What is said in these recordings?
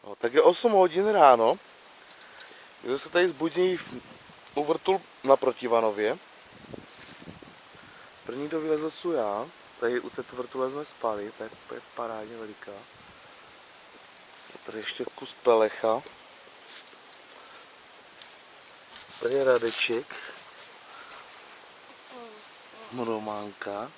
No, tak je 8 hodin ráno. Když se tady zbudí u vrtul na Protivanově. První, kdo vylezl, jsou já. Tady u této vrtule jsme spali, to je parádně veliká. Tady ještě kus pelecha. Tady je Radeček. Románka.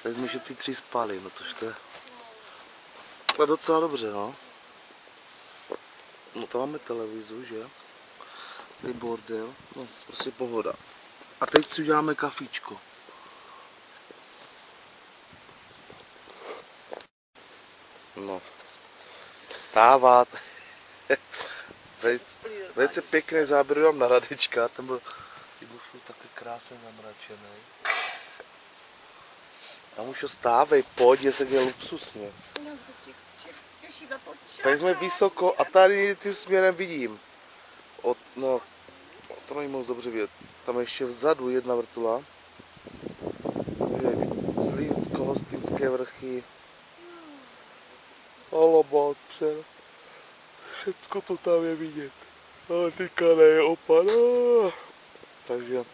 Tady jsme všetci 3 spali, no to je docela dobře, no. No tam máme televizu, že? Tady bordel, no prostě pohoda. A teď si uděláme kafíčko. No. Stávat. Velice pěkné záběry mám na Radečka, ten byl taky krásně zamračený. Tam už stávej, pojď, je se děje luxusně. Tady jsme vysoko a tady tím směrem vidím. No, to není moc dobře vidět. Tam ještě vzadu jedna vrtula. Zlínsko, Hostinské vrchy. Olomouc, všecko to tam je vidět. Ale teďka je opada. Takže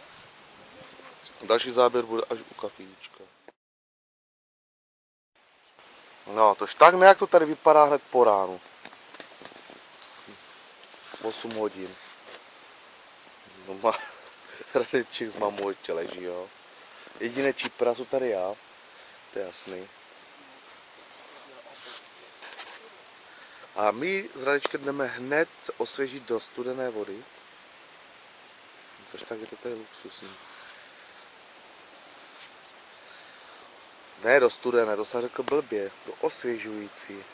další záběr bude až u kafíčka. No, tož tak nějak to tady vypadá hned po ránu. 8 hodin. Radeček s mamou ještě leží, jo. Jediné čípra jsou tady já. To je jasný. A my s Radečkem jdeme hned se osvěžit do studené vody. Takže tak je to tady luxusní. Ne do studené, to jsem řekl blbě, do osvěžující.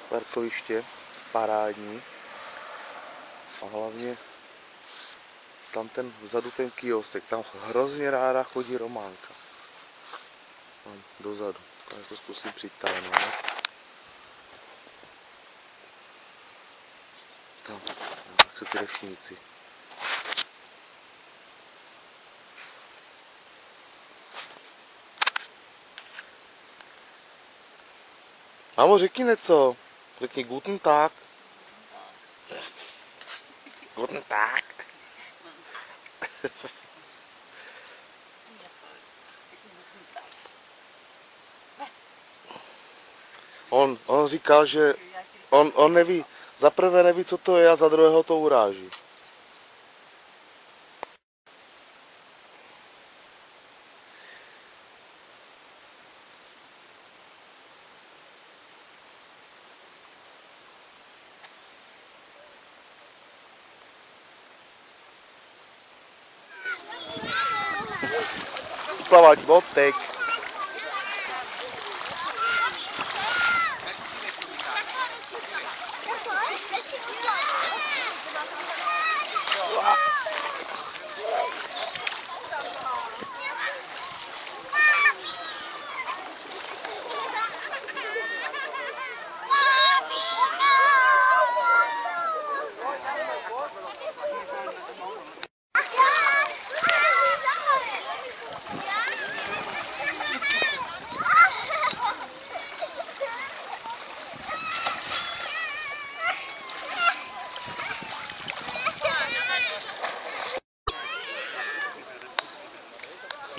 Parkoviště, parádní. A hlavně tam ten vzadu ten kiosek, tam hrozně ráda chodí Románka. Tam dozadu, tak to zkusím přitáhnout. Tam, tak jsou ty ročníci. Mámo, řekni něco. Řekni Guten Tag. Guten Tag. On říkal, že on neví, za prvé neví, co to je a za druhého to uráží. Plavať botek.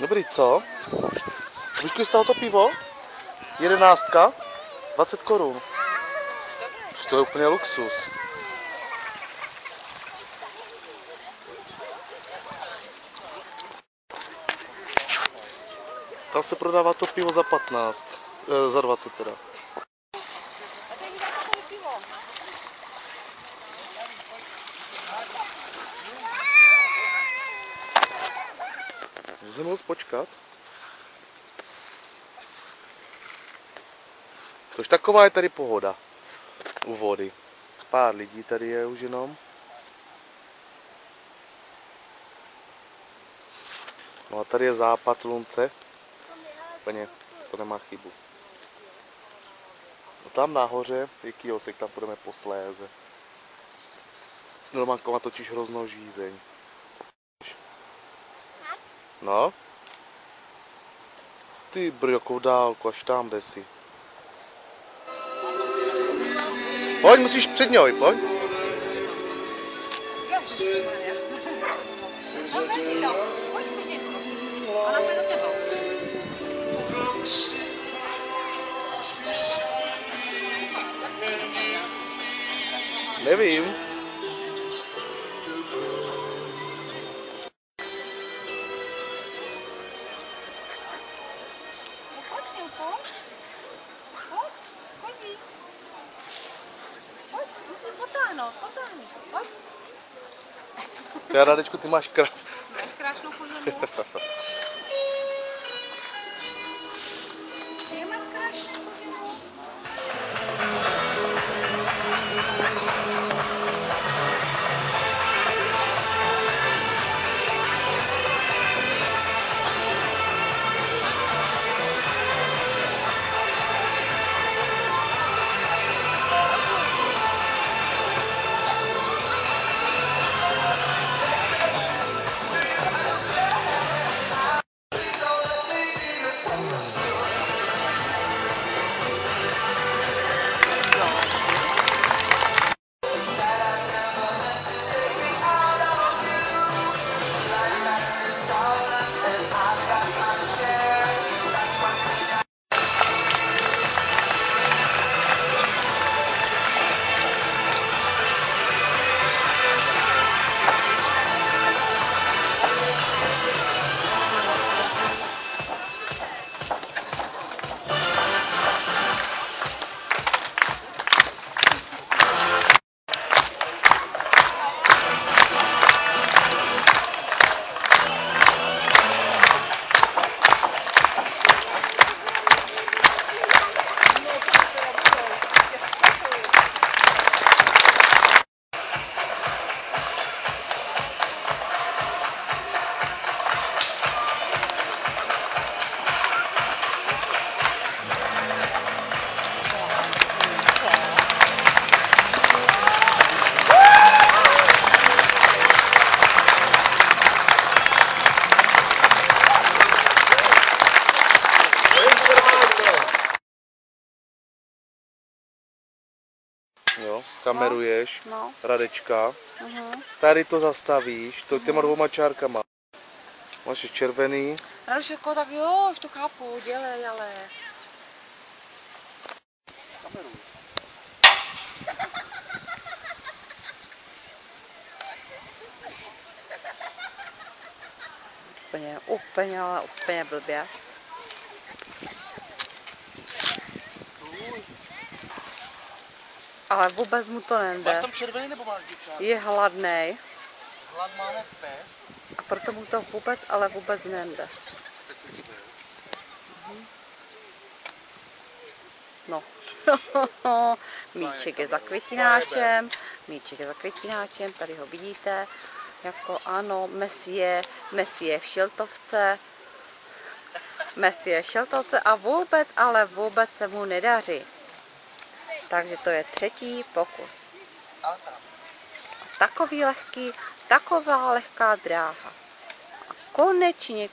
Dobrý, co? Víš, kolik stálo to pivo? 11, 20 korun. To je úplně luxus. Tam se prodává to pivo za 15, za 20 teda. Můžeme moc počkat. Tož taková je tady pohoda u vody. Pár lidí tady je už jenom. No a tady je západ slunce. Úplně to nemá chybu. No tam nahoře je kiosek, tam půjdeme posléze. Románka má totiž hroznou žízeň. No? Ty brjo, jakou dálku, až tam jde si. Pojď, musíš před něj, pojď. Nevím. Já, Radečku, ty máš krásnou chodilku. Ty máš krásnou chodilku. Jo, kameruješ, No. Radečka. Tady to zastavíš, to těma dvouma čárkama. Máš červený. Radečko, tak jo, už to chápu, dělej, ale... Kameruj. Úplně blbě. Ale vůbec mu to nejde. Máš tam červený nebo máš čárky? Je hladnej. Hlad má hned pes. A proto mu to vůbec, ale vůbec nejde. No. Míček je za květináčem, tady ho vidíte. Jako ano, Messi je v šiltovce. Messi je v šiltovce a vůbec, ale vůbec se mu nedaří. Takže to je třetí pokus. Taková lehká dráha. A konečně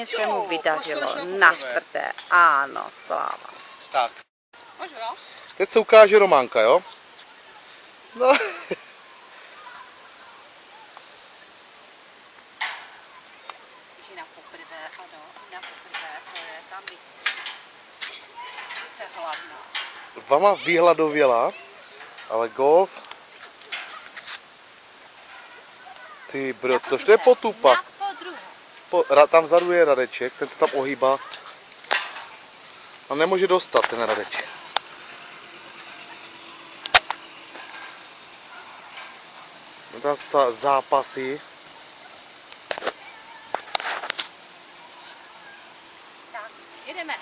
se mu vydařilo. Na čtvrté. Ano, sláva. Tak. Teď se ukáže Románka, jo? No. Na poprvé, ano, na poprvé, to je tam více hladná. Vama vyhladověla, ale golf. Ty brotoš, to je potupa. Tam vzadu je Radeček, ten se tam ohýbá. A nemůže dostat ten Radeček. Tam zápasy. Tak, jedeme.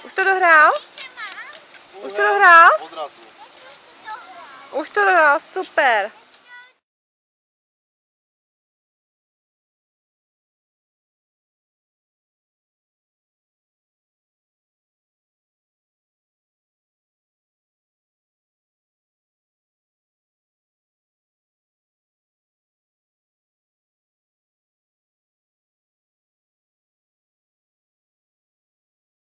Už to dohrál? Už to dohrál? Odrazu. Už to dohrál, super.